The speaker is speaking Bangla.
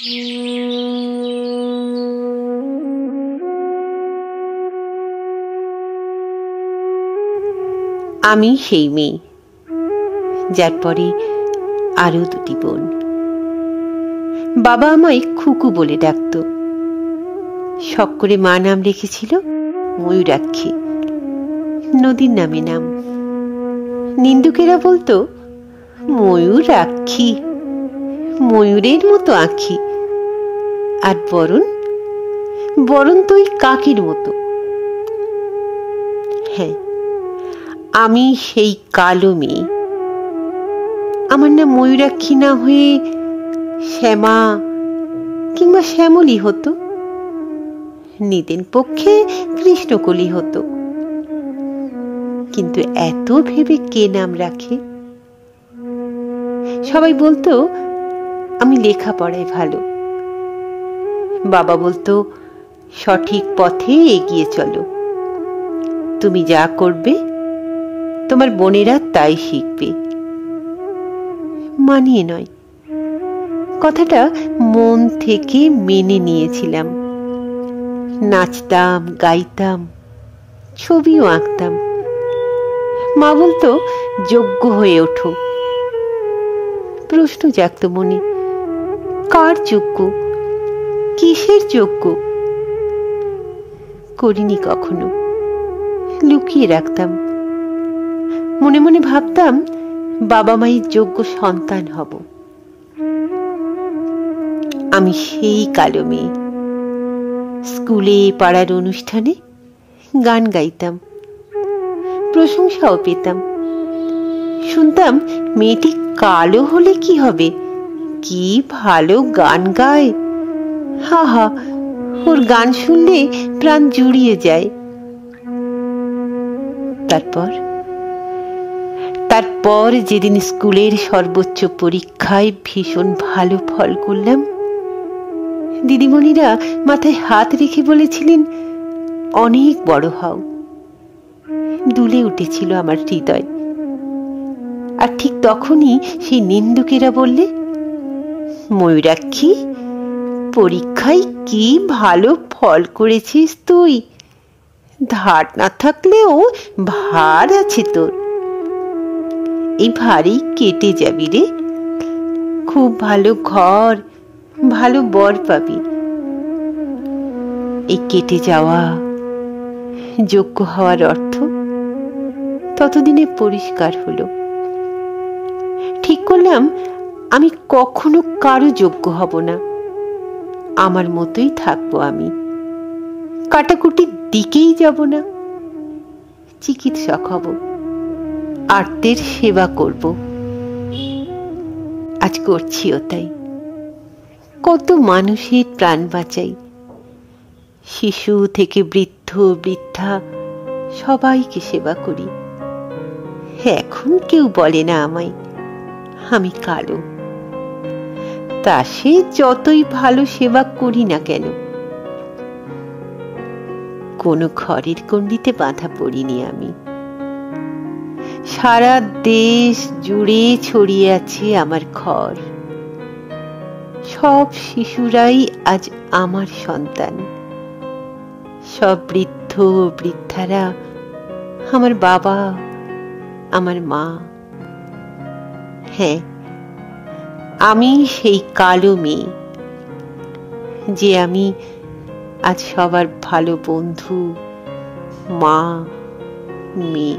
আমি সেই মেয়ে যার পরে আরো দুটি বোন। বাবা আমায় খুকু বলে ডাকত। শখ করে মা নাম রেখেছিল ময়ূরাক্ষী, নদীর নামে নাম। নিন্দুকেরা বলতো ময়ূরাক্ষী, ময়ূরের মতো আঁখি। আর বরণ তো ওই কাকের মতো। হ্যাঁ, আমি সেই কালো মেয়ে। আমার নাম ময়ূরাক্ষী না হয়ে শ্যামা কিংবা শ্যামলী হতো, নিদেন পক্ষে কৃষ্ণকলি হতো। কিন্তু এত ভেবে কে নাম রাখে? সবাই বলতো আমি লেখাপড়ায় ভালো। বাবা বলতো সঠিক পথে এগিয়ে চলো, তুমি যা করবে তোমার বোনেরা তাই শিখবে। মানিয়ে নয়, কথাটা মন থেকে মেনে নিয়েছিলাম। নাচতাম, গাইতাম, ছবিও আঁকতাম। মা বলতো যোগ্য হয়ে ওঠো। প্রশ্ন জাগতো মনে, কার যোগ্য, কিসের যোগ্য? করিনি কখনো, লুকিয়ে রাখতাম। মনে মনে ভাবতাম বাবা মায়ের যোগ্য সন্তান হব। আমি সেই কালো মেয়ে। স্কুলে, পাড়ার অনুষ্ঠানে গান গাইতাম, প্রশংসাও পেতাম। শুনতাম মেয়েটি কালো হলে কি হবে, কি ভালো গান গায়। হা হা, ওর গান শুনলে প্রাণ জুড়িয়ে যায়। তারপর যেদিন স্কুলের সর্বোচ্চ পরীক্ষায় ভীষণ ভালো ফল করলাম, দিদিমণিরা মাথায় হাত রেখে বলেছিলেন অনেক বড় হও। দুলে উঠেছিল আমার হৃদয়। আর ঠিক তখনই সেই নিন্দুকেরা বললে, ময়ূরাক্ষী, পরীক্ষায় কি ভালো ফল করেছিস তুই, ধার না থাকলেও ভার আছে তোর। এই ভারী কেটে যাবি রে, খুব ভালো ঘর, ভালো বর পাবি। এই কেটে যাওয়া, যোগ্য হওয়ার অর্থ ততদিনে পরিষ্কার হলো। ঠিক করলাম আমি কখনো কারো যোগ্য হব না, আমার মতোই থাকবো আমি। কাটাকুটির দিকেই যাব না, চিকিৎসক হব, আর্তের সেবা করব। আজ করছিও তাই। কত মানুষের প্রাণ বাঁচাই, শিশু থেকে বৃদ্ধ বৃদ্ধা সবাইকে সেবা করি। এখন কেউ বলে না আমায় আমি কালো। তা সে যতই ভালো সেবা করি না কেন, কোনো ঘরের গণ্ডিতে বাঁধা পড়িনি আমি। সারা দেশ জুড়ে ছড়িয়ে আছে আমার ঘর। সব শিশুরাই আজ আমার সন্তান। সব বৃদ্ধ বৃদ্ধারা আমার বাবা, আমার মা। হ্যাঁ, আমি সেই কালো মেয়ে, যে আমি আজ সবার ভালো বন্ধু, মা, মেয়ে।